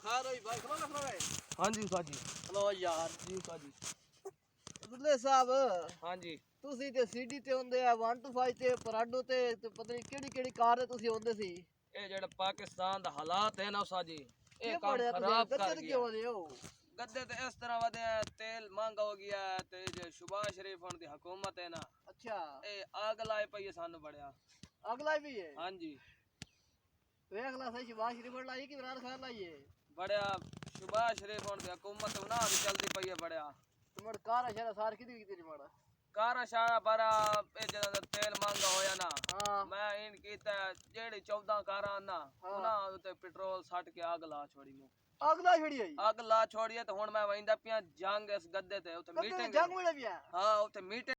खार होई भाई खलो खलो रे। हाँ जी उस्ताद जी। हेलो यार जी उस्ताद जी। अब्दुल्ले साहब हाँ जी। ਤੁਸੀਂ ਤੇ ਸੀਡੀ ਤੇ ਹੁੰਦੇ ਆ 125 ਤੇ ਪਰਾਡੋ ਤੇ ਪਤਾ ਨਹੀਂ ਕਿਹੜੀ ਕਿਹੜੀ ਕਾਰ ਤੇ ਤੁਸੀਂ ਹੁੰਦੇ ਸੀ ਇਹ ਜਿਹੜਾ ਪਾਕਿਸਤਾਨ ਦਾ ਹਾਲਾਤ ਹੈ ਨਾ ਉਸਤਾਦ ਜੀ ਇਹ ਕੀ ਕੰਮ ਬੜਿਆ ਤੁਸੀਂ ਖਰਾਬ ਕਰ ਗੱਦੇ ਗਿਆ। ਕਿਉਂ ਹੁੰਦੇ ਹੋ गद्दे तो इस तरह वधे हैं, तेल महंगा हो गया है ते जे शहबाज शरीफ होने दी हुकूमत है ना अच्छा ए आग लाए पई है सानू बड़िया। अगला भी है हाँ जी देख ला सही शबाज शरीफ लाई कि इमरान खान लाई है बड़िया शहबाज शरीफ होने दी हुकूमत ना भी चलती पई है बड़िया। तुम्हारे कार शहर सार किदी किदी जमाना कारा शारा बड़ा ए जदा तेल महंगा होया ना हां मैं इन कीता जेड़ी 14 कारा ना उना ते पेट्रोल सट के आग ला छोड़ी मु अगला छड़ी आई आग ला छोड़िए तो हुन मैं वहिंदा पिया जंग इस गद्दे ते उते मीटिंग जंग मिले भी है हां उते मीटिंग